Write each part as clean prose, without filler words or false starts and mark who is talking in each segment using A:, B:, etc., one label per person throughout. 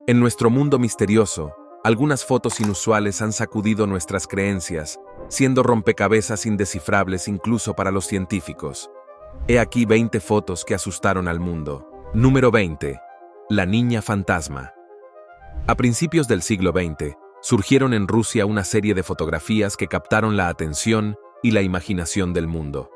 A: En nuestro mundo misterioso, algunas fotos inusuales han sacudido nuestras creencias, siendo rompecabezas indescifrables incluso para los científicos. He aquí 20 fotos que asustaron al mundo. Número 20. La niña fantasma. A principios del siglo XX, surgieron en Rusia una serie de fotografías que captaron la atención y la imaginación del mundo.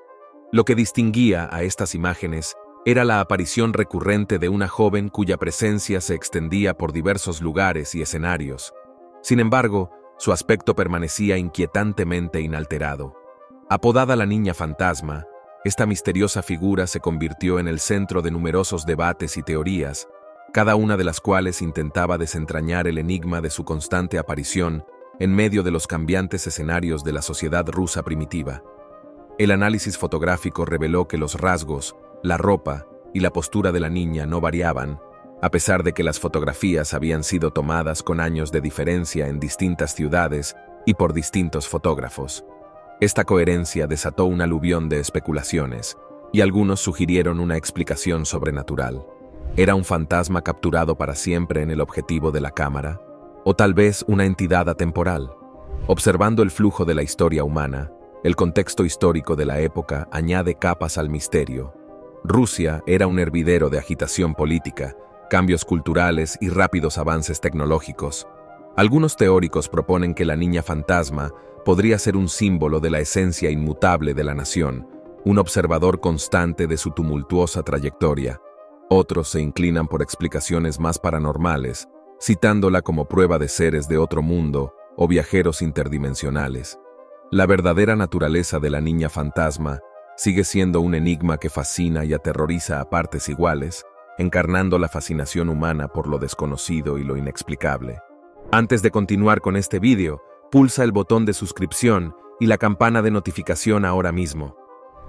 A: Lo que distinguía a estas imágenes era la aparición recurrente de una joven cuya presencia se extendía por diversos lugares y escenarios. Sin embargo, su aspecto permanecía inquietantemente inalterado. Apodada la niña fantasma, esta misteriosa figura se convirtió en el centro de numerosos debates y teorías, cada una de las cuales intentaba desentrañar el enigma de su constante aparición en medio de los cambiantes escenarios de la sociedad rusa primitiva. El análisis fotográfico reveló que los rasgos, la ropa y la postura de la niña no variaban, a pesar de que las fotografías habían sido tomadas con años de diferencia en distintas ciudades y por distintos fotógrafos. Esta coherencia desató un aluvión de especulaciones, y algunos sugirieron una explicación sobrenatural. ¿Era un fantasma capturado para siempre en el objetivo de la cámara? ¿O tal vez una entidad atemporal? Observando el flujo de la historia humana, el contexto histórico de la época añade capas al misterio. Rusia era un hervidero de agitación política, cambios culturales y rápidos avances tecnológicos. Algunos teóricos proponen que la niña fantasma podría ser un símbolo de la esencia inmutable de la nación, un observador constante de su tumultuosa trayectoria. Otros se inclinan por explicaciones más paranormales, citándola como prueba de seres de otro mundo o viajeros interdimensionales. La verdadera naturaleza de la niña fantasma sigue siendo un enigma que fascina y aterroriza a partes iguales, encarnando la fascinación humana por lo desconocido y lo inexplicable. Antes de continuar con este vídeo, pulsa el botón de suscripción y la campana de notificación ahora mismo.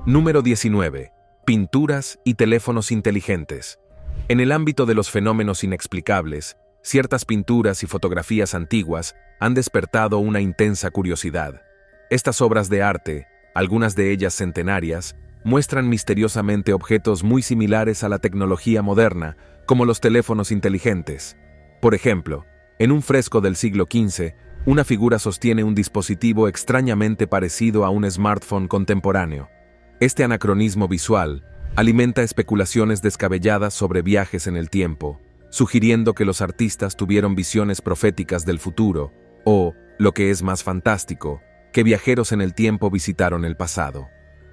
A: Número 19. Pinturas y teléfonos inteligentes. En el ámbito de los fenómenos inexplicables, ciertas pinturas y fotografías antiguas han despertado una intensa curiosidad. Estas obras de arte, algunas de ellas centenarias, muestran misteriosamente objetos muy similares a la tecnología moderna, como los teléfonos inteligentes. Por ejemplo, en un fresco del siglo XV, una figura sostiene un dispositivo extrañamente parecido a un smartphone contemporáneo. Este anacronismo visual alimenta especulaciones descabelladas sobre viajes en el tiempo, sugiriendo que los artistas tuvieron visiones proféticas del futuro, o, lo que es más fantástico, que viajeros en el tiempo visitaron el pasado.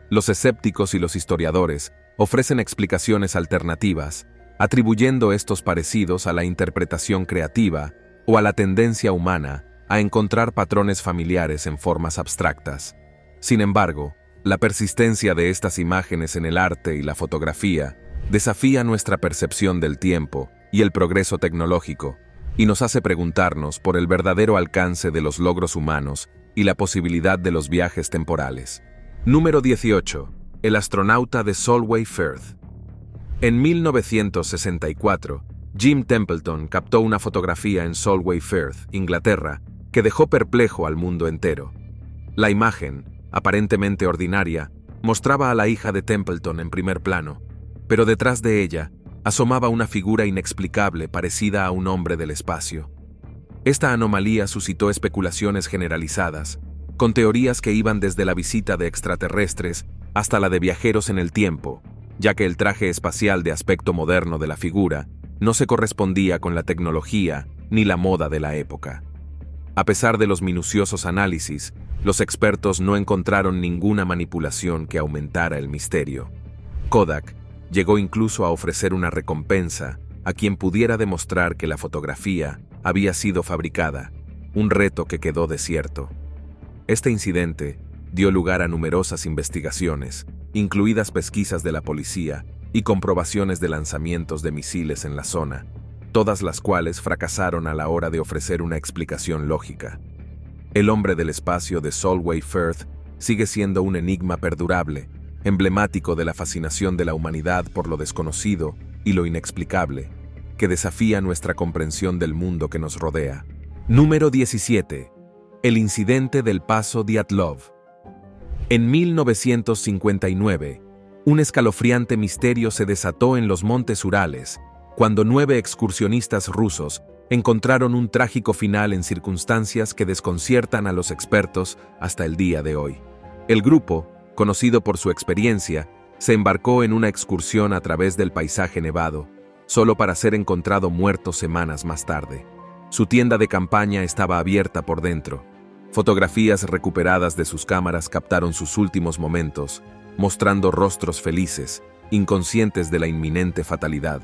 A: Los escépticos y los historiadores ofrecen explicaciones alternativas, atribuyendo estos parecidos a la interpretación creativa o a la tendencia humana a encontrar patrones familiares en formas abstractas. Sin embargo, la persistencia de estas imágenes en el arte y la fotografía desafía nuestra percepción del tiempo y el progreso tecnológico, y nos hace preguntarnos por el verdadero alcance de los logros humanos y la posibilidad de los viajes temporales. Número 18. El astronauta de Solway Firth. En 1964, Jim Templeton captó una fotografía en Solway Firth, Inglaterra, que dejó perplejo al mundo entero. La imagen, aparentemente ordinaria, mostraba a la hija de Templeton en primer plano, pero detrás de ella asomaba una figura inexplicable parecida a un hombre del espacio. Esta anomalía suscitó especulaciones generalizadas, con teorías que iban desde la visita de extraterrestres hasta la de viajeros en el tiempo, ya que el traje espacial de aspecto moderno de la figura no se correspondía con la tecnología ni la moda de la época. A pesar de los minuciosos análisis, los expertos no encontraron ninguna manipulación que aumentara el misterio. Kodak llegó incluso a ofrecer una recompensa a quien pudiera demostrar que la fotografía había sido fabricada, un reto que quedó desierto. Este incidente dio lugar a numerosas investigaciones, incluidas pesquisas de la policía y comprobaciones de lanzamientos de misiles en la zona, todas las cuales fracasaron a la hora de ofrecer una explicación lógica. El hombre del espacio de Solway Firth sigue siendo un enigma perdurable, emblemático de la fascinación de la humanidad por lo desconocido y lo inexplicable, que desafía nuestra comprensión del mundo que nos rodea. Número 17. El incidente del Paso Dyatlov. En 1959, un escalofriante misterio se desató en los montes Urales, cuando 9 excursionistas rusos encontraron un trágico final en circunstancias que desconciertan a los expertos hasta el día de hoy. El grupo, conocido por su experiencia, se embarcó en una excursión a través del paisaje nevado, solo para ser encontrado muerto semanas más tarde. Su tienda de campaña estaba abierta por dentro. Fotografías recuperadas de sus cámaras captaron sus últimos momentos, mostrando rostros felices, inconscientes de la inminente fatalidad.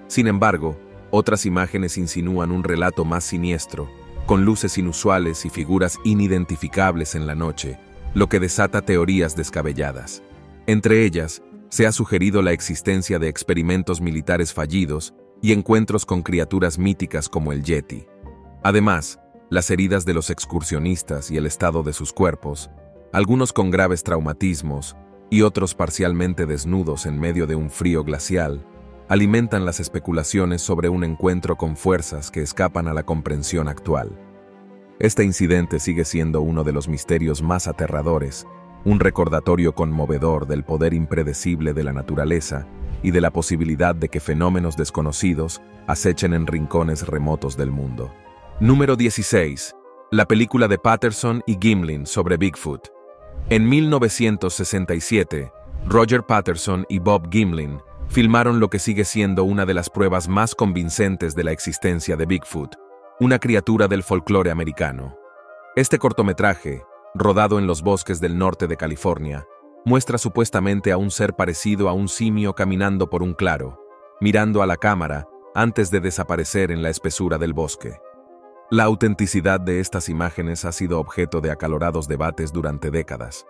A: Sin embargo, otras imágenes insinúan un relato más siniestro, con luces inusuales y figuras inidentificables en la noche, lo que desata teorías descabelladas. Entre ellas, se ha sugerido la existencia de experimentos militares fallidos y encuentros con criaturas míticas como el Yeti. Además, las heridas de los excursionistas y el estado de sus cuerpos, algunos con graves traumatismos y otros parcialmente desnudos en medio de un frío glacial, alimentan las especulaciones sobre un encuentro con fuerzas que escapan a la comprensión actual. Este incidente sigue siendo uno de los misterios más aterradores, un recordatorio conmovedor del poder impredecible de la naturaleza y de la posibilidad de que fenómenos desconocidos acechen en rincones remotos del mundo. Número 16. La película de Patterson y Gimlin sobre Bigfoot. En 1967, Roger Patterson y Bob Gimlin filmaron lo que sigue siendo una de las pruebas más convincentes de la existencia de Bigfoot, una criatura del folclore americano. Este cortometraje, rodado en los bosques del norte de California, muestra supuestamente a un ser parecido a un simio caminando por un claro, mirando a la cámara antes de desaparecer en la espesura del bosque. La autenticidad de estas imágenes ha sido objeto de acalorados debates durante décadas.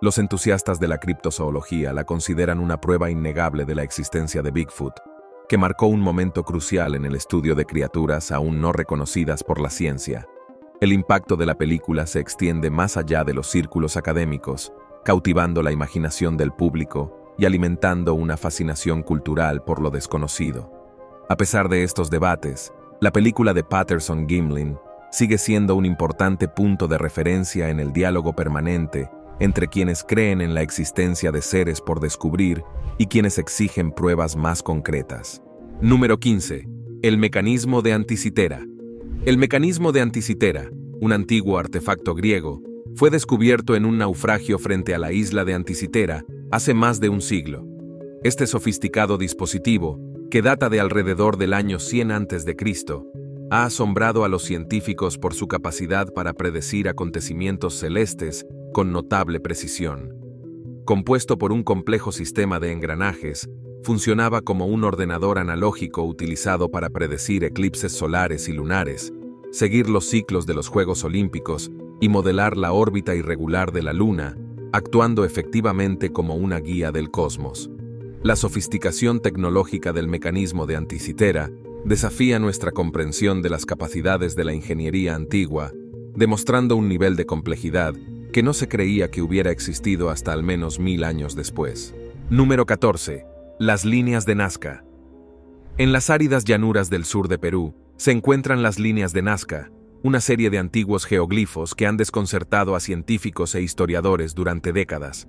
A: Los entusiastas de la criptozoología la consideran una prueba innegable de la existencia de Bigfoot, que marcó un momento crucial en el estudio de criaturas aún no reconocidas por la ciencia. El impacto de la película se extiende más allá de los círculos académicos, cautivando la imaginación del público y alimentando una fascinación cultural por lo desconocido. A pesar de estos debates, la película de Patterson-Gimlin sigue siendo un importante punto de referencia en el diálogo permanente entre quienes creen en la existencia de seres por descubrir y quienes exigen pruebas más concretas. Número 15. El mecanismo de Anticitera. El mecanismo de Anticitera, un antiguo artefacto griego, fue descubierto en un naufragio frente a la isla de Anticitera hace más de un siglo. Este sofisticado dispositivo, que data de alrededor del año 100 a.C., ha asombrado a los científicos por su capacidad para predecir acontecimientos celestes con notable precisión. Compuesto por un complejo sistema de engranajes, funcionaba como un ordenador analógico utilizado para predecir eclipses solares y lunares, seguir los ciclos de los Juegos Olímpicos y modelar la órbita irregular de la Luna, actuando efectivamente como una guía del cosmos. La sofisticación tecnológica del mecanismo de Anticitera desafía nuestra comprensión de las capacidades de la ingeniería antigua, demostrando un nivel de complejidad que no se creía que hubiera existido hasta al menos 1000 años después. Número 14. Las líneas de Nazca. En las áridas llanuras del sur de Perú se encuentran las líneas de Nazca, una serie de antiguos geoglifos que han desconcertado a científicos e historiadores durante décadas.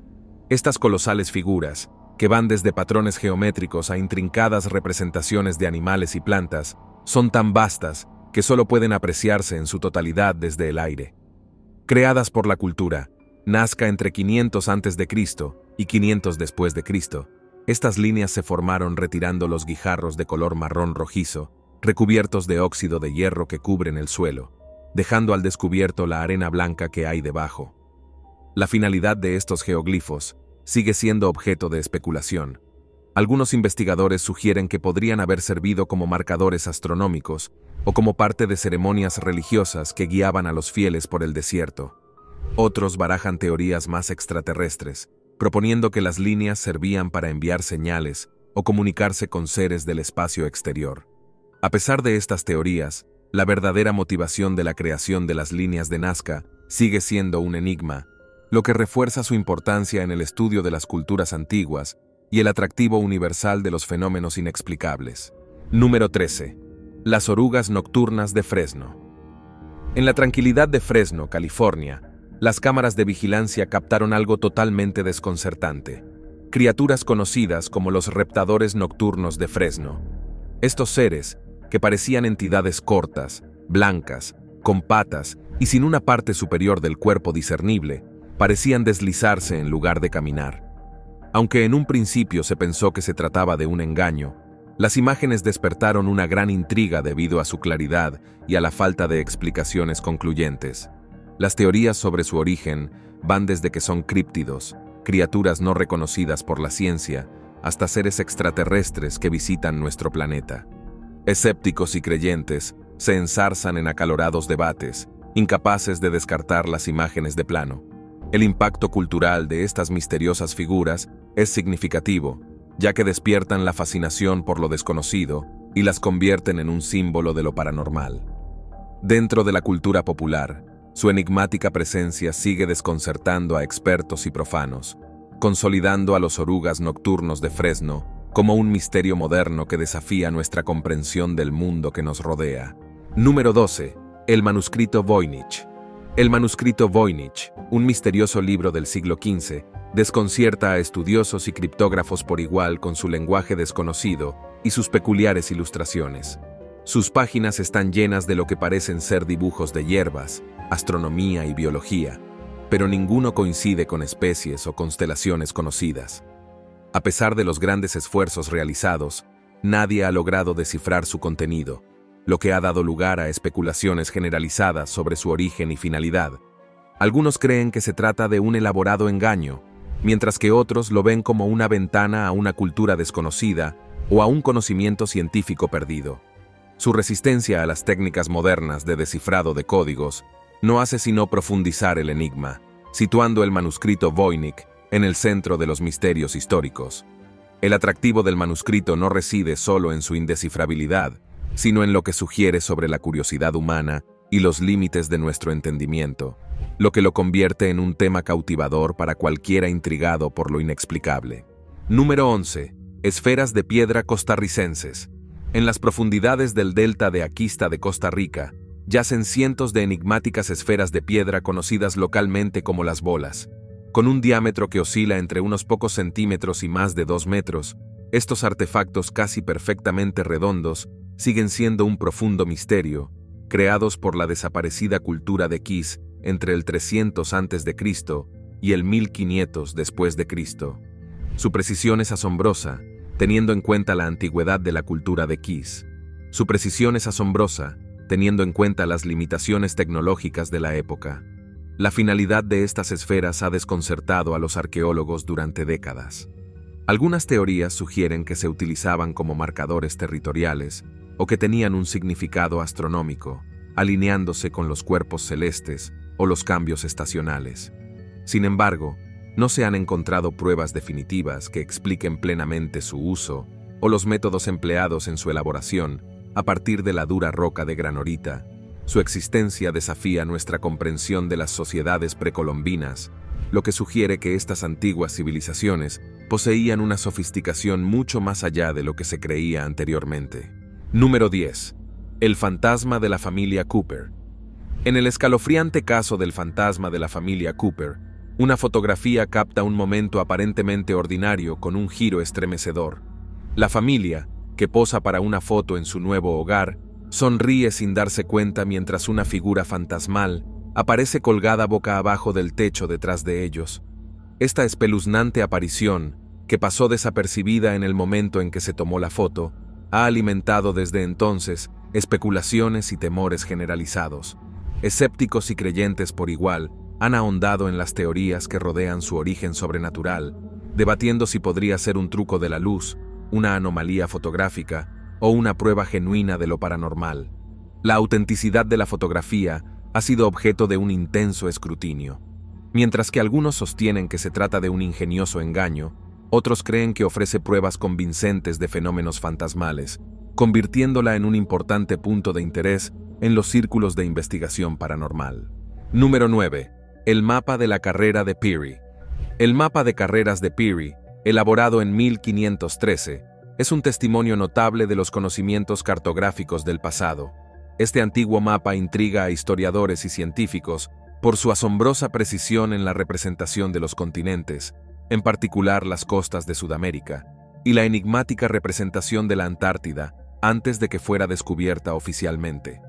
A: Estas colosales figuras, que van desde patrones geométricos a intrincadas representaciones de animales y plantas, son tan vastas que solo pueden apreciarse en su totalidad desde el aire. Creadas por la cultura, Nazca entre 500 a.C. y 500 después de Cristo, estas líneas se formaron retirando los guijarros de color marrón rojizo, recubiertos de óxido de hierro que cubren el suelo, dejando al descubierto la arena blanca que hay debajo. La finalidad de estos geoglifos sigue siendo objeto de especulación. Algunos investigadores sugieren que podrían haber servido como marcadores astronómicos o como parte de ceremonias religiosas que guiaban a los fieles por el desierto. Otros barajan teorías más extraterrestres, proponiendo que las líneas servían para enviar señales o comunicarse con seres del espacio exterior. A pesar de estas teorías, la verdadera motivación de la creación de las líneas de Nazca sigue siendo un enigma, lo que refuerza su importancia en el estudio de las culturas antiguas y el atractivo universal de los fenómenos inexplicables. Número 13. Las orugas nocturnas de Fresno. En la tranquilidad de Fresno, California, las cámaras de vigilancia captaron algo totalmente desconcertante: criaturas conocidas como los reptadores nocturnos de Fresno. Estos seres, que parecían entidades cortas, blancas, con patas y sin una parte superior del cuerpo discernible, parecían deslizarse en lugar de caminar. Aunque en un principio se pensó que se trataba de un engaño, las imágenes despertaron una gran intriga debido a su claridad y a la falta de explicaciones concluyentes. Las teorías sobre su origen van desde que son críptidos, criaturas no reconocidas por la ciencia, hasta seres extraterrestres que visitan nuestro planeta. Escépticos y creyentes se enzarzan en acalorados debates, incapaces de descartar las imágenes de plano. El impacto cultural de estas misteriosas figuras es significativo, ya que despiertan la fascinación por lo desconocido y las convierten en un símbolo de lo paranormal. Dentro de la cultura popular, su enigmática presencia sigue desconcertando a expertos y profanos, consolidando a los orugas nocturnos de Fresno como un misterio moderno que desafía nuestra comprensión del mundo que nos rodea. Número 12. El manuscrito Voynich. El manuscrito Voynich, un misterioso libro del siglo XV, desconcierta a estudiosos y criptógrafos por igual con su lenguaje desconocido y sus peculiares ilustraciones. Sus páginas están llenas de lo que parecen ser dibujos de hierbas, astronomía y biología, pero ninguno coincide con especies o constelaciones conocidas. A pesar de los grandes esfuerzos realizados, nadie ha logrado descifrar su contenido, lo que ha dado lugar a especulaciones generalizadas sobre su origen y finalidad. Algunos creen que se trata de un elaborado engaño, mientras que otros lo ven como una ventana a una cultura desconocida o a un conocimiento científico perdido. Su resistencia a las técnicas modernas de descifrado de códigos no hace sino profundizar el enigma, situando el manuscrito Voynich en el centro de los misterios históricos. El atractivo del manuscrito no reside solo en su indescifrabilidad, sino en lo que sugiere sobre la curiosidad humana y los límites de nuestro entendimiento, lo que lo convierte en un tema cautivador para cualquiera intrigado por lo inexplicable. Número 11. Esferas de piedra costarricenses. En las profundidades del delta de Aquista de Costa Rica, yacen cientos de enigmáticas esferas de piedra conocidas localmente como las bolas. Con un diámetro que oscila entre unos pocos centímetros y más de 2 metros, estos artefactos casi perfectamente redondos siguen siendo un profundo misterio, creados por la desaparecida cultura de Kish entre el 300 a.C. y el 1500 después de Cristo. Su precisión es asombrosa, teniendo en cuenta la antigüedad de la cultura de Kish. Su precisión es asombrosa, teniendo en cuenta las limitaciones tecnológicas de la época. La finalidad de estas esferas ha desconcertado a los arqueólogos durante décadas. Algunas teorías sugieren que se utilizaban como marcadores territoriales o que tenían un significado astronómico, alineándose con los cuerpos celestes o los cambios estacionales. Sin embargo, no se han encontrado pruebas definitivas que expliquen plenamente su uso o los métodos empleados en su elaboración a partir de la dura roca de granorita. Su existencia desafía nuestra comprensión de las sociedades precolombinas, lo que sugiere que estas antiguas civilizaciones poseían una sofisticación mucho más allá de lo que se creía anteriormente. Número 10. El fantasma de la familia Cooper. En el escalofriante caso del fantasma de la familia Cooper, una fotografía capta un momento aparentemente ordinario con un giro estremecedor. La familia, que posa para una foto en su nuevo hogar, sonríe sin darse cuenta mientras una figura fantasmal aparece colgada boca abajo del techo detrás de ellos. Esta espeluznante aparición, que pasó desapercibida en el momento en que se tomó la foto, ha alimentado desde entonces especulaciones y temores generalizados. Escépticos y creyentes por igual han ahondado en las teorías que rodean su origen sobrenatural, debatiendo si podría ser un truco de la luz, una anomalía fotográfica o una prueba genuina de lo paranormal. La autenticidad de la fotografía ha sido objeto de un intenso escrutinio. Mientras que algunos sostienen que se trata de un ingenioso engaño, otros creen que ofrece pruebas convincentes de fenómenos fantasmales, convirtiéndola en un importante punto de interés en los círculos de investigación paranormal. Número 9. El mapa de la carrera de Peary. El mapa de carreras de Peary, elaborado en 1513, es un testimonio notable de los conocimientos cartográficos del pasado. Este antiguo mapa intriga a historiadores y científicos por su asombrosa precisión en la representación de los continentes, en particular las costas de Sudamérica, y la enigmática representación de la Antártida, antes de que fuera descubierta oficialmente.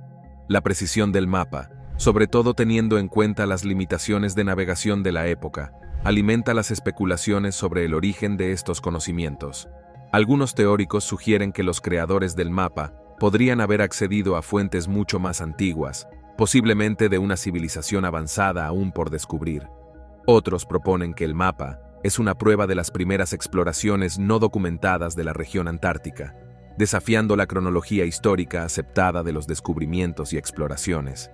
A: La precisión del mapa, sobre todo teniendo en cuenta las limitaciones de navegación de la época, alimenta las especulaciones sobre el origen de estos conocimientos. Algunos teóricos sugieren que los creadores del mapa podrían haber accedido a fuentes mucho más antiguas, posiblemente de una civilización avanzada aún por descubrir. Otros proponen que el mapa es una prueba de las primeras exploraciones no documentadas de la región antártica, desafiando la cronología histórica aceptada de los descubrimientos y exploraciones.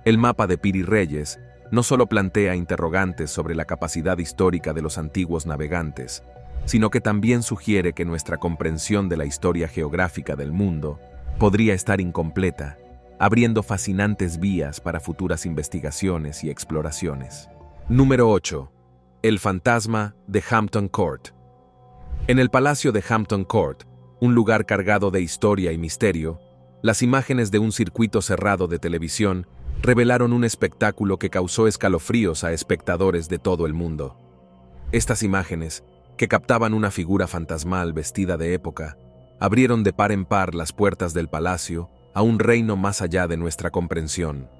A: El mapa de Piri Reis no solo plantea interrogantes sobre la capacidad histórica de los antiguos navegantes, sino que también sugiere que nuestra comprensión de la historia geográfica del mundo podría estar incompleta, abriendo fascinantes vías para futuras investigaciones y exploraciones. Número 8. El fantasma de Hampton Court. En el Palacio de Hampton Court, un lugar cargado de historia y misterio, las imágenes de un circuito cerrado de televisión revelaron un espectáculo que causó escalofríos a espectadores de todo el mundo. Estas imágenes, que captaban una figura fantasmal vestida de época, abrieron de par en par las puertas del palacio a un reino más allá de nuestra comprensión.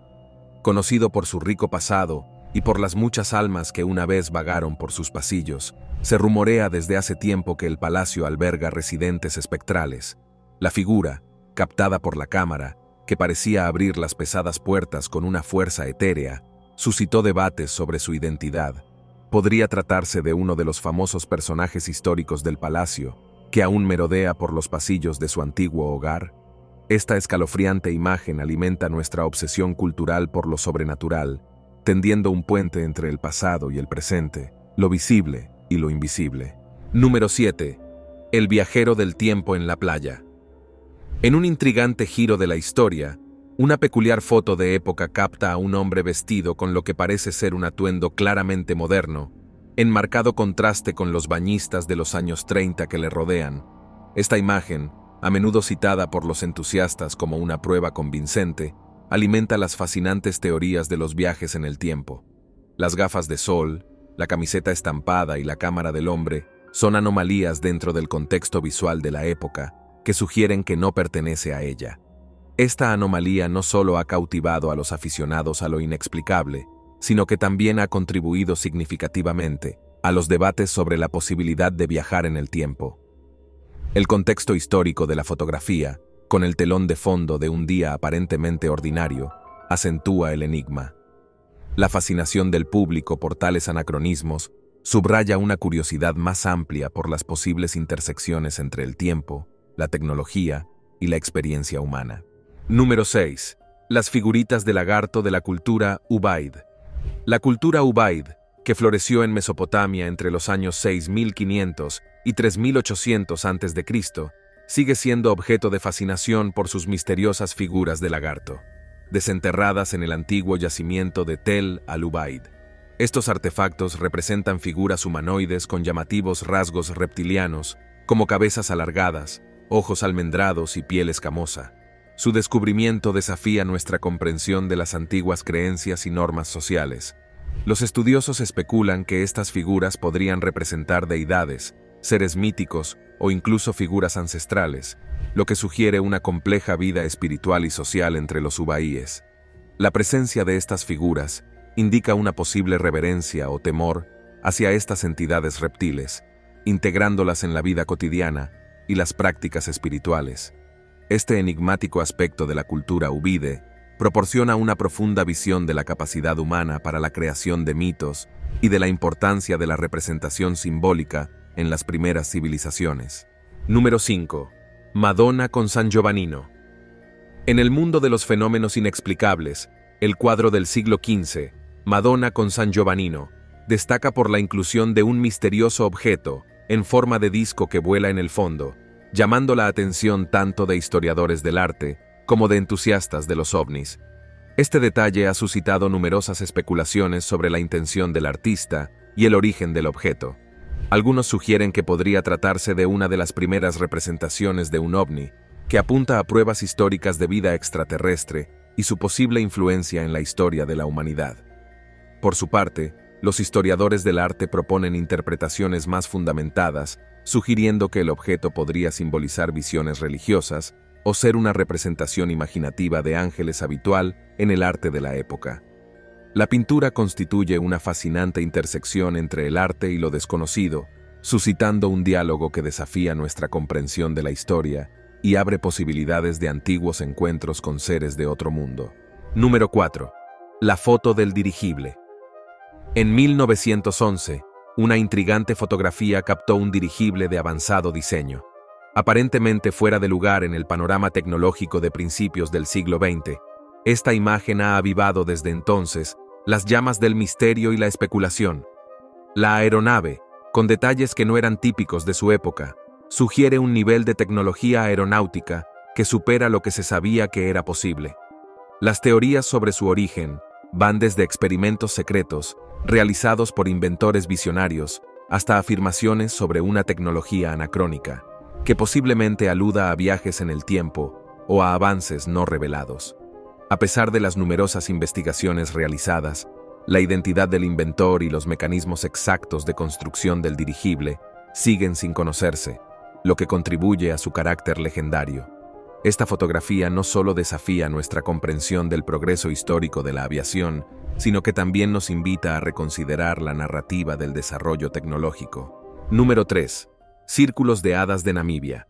A: Conocido por su rico pasado y por las muchas almas que una vez vagaron por sus pasillos, se rumorea desde hace tiempo que el palacio alberga residentes espectrales. La figura, captada por la cámara, que parecía abrir las pesadas puertas con una fuerza etérea, suscitó debates sobre su identidad. Podría tratarse de uno de los famosos personajes históricos del palacio, que aún merodea por los pasillos de su antiguo hogar. Esta escalofriante imagen alimenta nuestra obsesión cultural por lo sobrenatural, tendiendo un puente entre el pasado y el presente, lo visible y lo invisible. Número 7. El viajero del tiempo en la playa. En un intrigante giro de la historia, una peculiar foto de época capta a un hombre vestido con lo que parece ser un atuendo claramente moderno, en marcado contraste con los bañistas de los años 30 que le rodean. Esta imagen, a menudo citada por los entusiastas como una prueba convincente, alimenta las fascinantes teorías de los viajes en el tiempo. Las gafas de sol, la camiseta estampada y la cámara del hombre son anomalías dentro del contexto visual de la época que sugieren que no pertenece a ella. Esta anomalía no solo ha cautivado a los aficionados a lo inexplicable, sino que también ha contribuido significativamente a los debates sobre la posibilidad de viajar en el tiempo. El contexto histórico de la fotografía, con el telón de fondo de un día aparentemente ordinario, acentúa el enigma. La fascinación del público por tales anacronismos subraya una curiosidad más amplia por las posibles intersecciones entre el tiempo, la tecnología y la experiencia humana. Número 6. Las figuritas de lagarto de la cultura Ubaid. La cultura Ubaid, que floreció en Mesopotamia entre los años 6500 y 3800 a.C., sigue siendo objeto de fascinación por sus misteriosas figuras de lagarto, desenterradas en el antiguo yacimiento de Tel al-Ubaid. Estos artefactos representan figuras humanoides con llamativos rasgos reptilianos, como cabezas alargadas, ojos almendrados y piel escamosa. Su descubrimiento desafía nuestra comprensión de las antiguas creencias y normas sociales. Los estudiosos especulan que estas figuras podrían representar deidades, seres míticos o incluso figuras ancestrales, lo que sugiere una compleja vida espiritual y social entre los ubaíes. La presencia de estas figuras indica una posible reverencia o temor hacia estas entidades reptiles, integrándolas en la vida cotidiana y las prácticas espirituales. Este enigmático aspecto de la cultura ubide proporciona una profunda visión de la capacidad humana para la creación de mitos y de la importancia de la representación simbólica en las primeras civilizaciones. Número 5. Madonna con San Giovannino. En el mundo de los fenómenos inexplicables, el cuadro del siglo XV, Madonna con San Giovannino, destaca por la inclusión de un misterioso objeto en forma de disco que vuela en el fondo, llamando la atención tanto de historiadores del arte como de entusiastas de los ovnis. Este detalle ha suscitado numerosas especulaciones sobre la intención del artista y el origen del objeto. Algunos sugieren que podría tratarse de una de las primeras representaciones de un ovni, que apunta a pruebas históricas de vida extraterrestre y su posible influencia en la historia de la humanidad. Por su parte, los historiadores del arte proponen interpretaciones más fundamentadas, sugiriendo que el objeto podría simbolizar visiones religiosas, o ser una representación imaginativa de ángeles habitual en el arte de la época. La pintura constituye una fascinante intersección entre el arte y lo desconocido, suscitando un diálogo que desafía nuestra comprensión de la historia y abre posibilidades de antiguos encuentros con seres de otro mundo. Número 4. La foto del dirigible. En 1911, una intrigante fotografía captó un dirigible de avanzado diseño. Aparentemente fuera de lugar en el panorama tecnológico de principios del siglo XX, esta imagen ha avivado desde entonces las llamas del misterio y la especulación. La aeronave, con detalles que no eran típicos de su época, sugiere un nivel de tecnología aeronáutica que supera lo que se sabía que era posible. Las teorías sobre su origen van desde experimentos secretos, realizados por inventores visionarios, hasta afirmaciones sobre una tecnología anacrónica, que posiblemente aluda a viajes en el tiempo o a avances no revelados. A pesar de las numerosas investigaciones realizadas, la identidad del inventor y los mecanismos exactos de construcción del dirigible siguen sin conocerse, lo que contribuye a su carácter legendario. Esta fotografía no solo desafía nuestra comprensión del progreso histórico de la aviación, sino que también nos invita a reconsiderar la narrativa del desarrollo tecnológico. Número 3. Círculos de hadas de Namibia.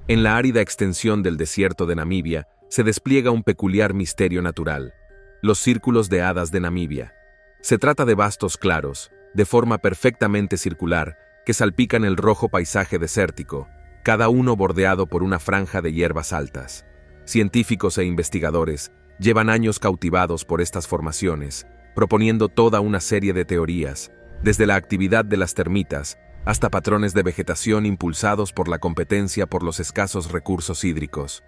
A: En la árida extensión del desierto de Namibia se despliega un peculiar misterio natural: los círculos de hadas de Namibia. Se trata de vastos claros, de forma perfectamente circular, que salpican el rojo paisaje desértico, cada uno bordeado por una franja de hierbas altas. Científicos e investigadores llevan años cautivados por estas formaciones, proponiendo toda una serie de teorías, desde la actividad de las termitas hasta patrones de vegetación impulsados por la competencia por los escasos recursos hídricos.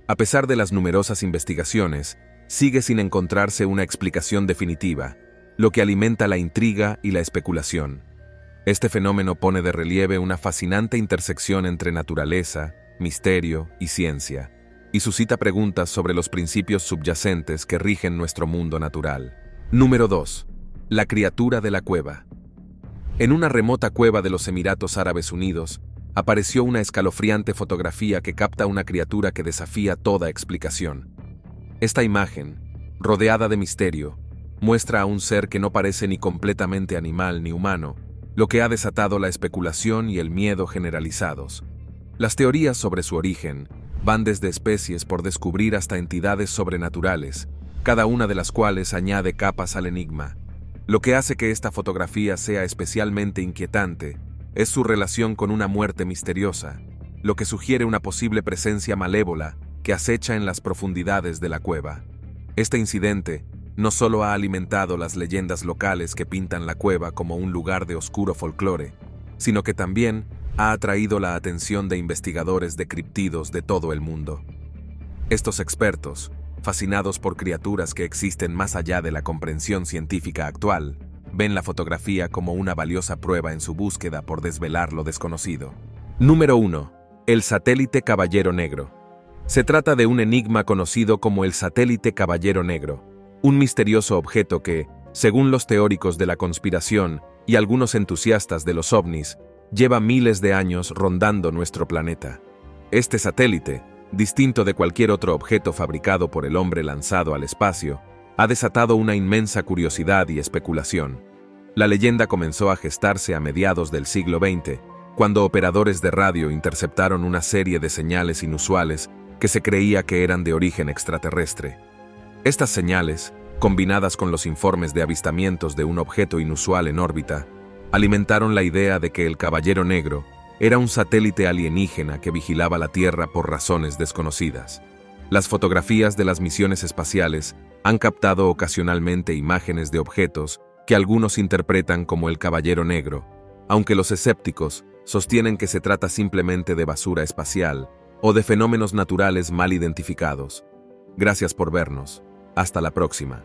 A: A pesar de las numerosas investigaciones, sigue sin encontrarse una explicación definitiva, lo que alimenta la intriga y la especulación. Este fenómeno pone de relieve una fascinante intersección entre naturaleza, misterio y ciencia, y suscita preguntas sobre los principios subyacentes que rigen nuestro mundo natural. Número 2. La criatura de la cueva. En una remota cueva de los Emiratos Árabes Unidos, apareció una escalofriante fotografía que capta una criatura que desafía toda explicación. Esta imagen, rodeada de misterio, muestra a un ser que no parece ni completamente animal ni humano, lo que ha desatado la especulación y el miedo generalizados. Las teorías sobre su origen van desde especies por descubrir hasta entidades sobrenaturales, cada una de las cuales añade capas al enigma. Lo que hace que esta fotografía sea especialmente inquietante es su relación con una muerte misteriosa, lo que sugiere una posible presencia malévola que acecha en las profundidades de la cueva. Este incidente no solo ha alimentado las leyendas locales que pintan la cueva como un lugar de oscuro folclore, sino que también ha atraído la atención de investigadores de criptidos de todo el mundo. Estos expertos, fascinados por criaturas que existen más allá de la comprensión científica actual, ven la fotografía como una valiosa prueba en su búsqueda por desvelar lo desconocido. Número 1. El satélite Caballero Negro. Se trata de un enigma conocido como el satélite Caballero Negro, un misterioso objeto que, según los teóricos de la conspiración y algunos entusiastas de los ovnis, lleva miles de años rondando nuestro planeta. Este satélite, distinto de cualquier otro objeto fabricado por el hombre lanzado al espacio, ha desatado una inmensa curiosidad y especulación. La leyenda comenzó a gestarse a mediados del siglo XX, cuando operadores de radio interceptaron una serie de señales inusuales que se creía que eran de origen extraterrestre. Estas señales, combinadas con los informes de avistamientos de un objeto inusual en órbita, alimentaron la idea de que el Caballero Negro era un satélite alienígena que vigilaba la Tierra por razones desconocidas. Las fotografías de las misiones espaciales han captado ocasionalmente imágenes de objetos que algunos interpretan como el Caballero Negro, aunque los escépticos sostienen que se trata simplemente de basura espacial o de fenómenos naturales mal identificados. Gracias por vernos. Hasta la próxima.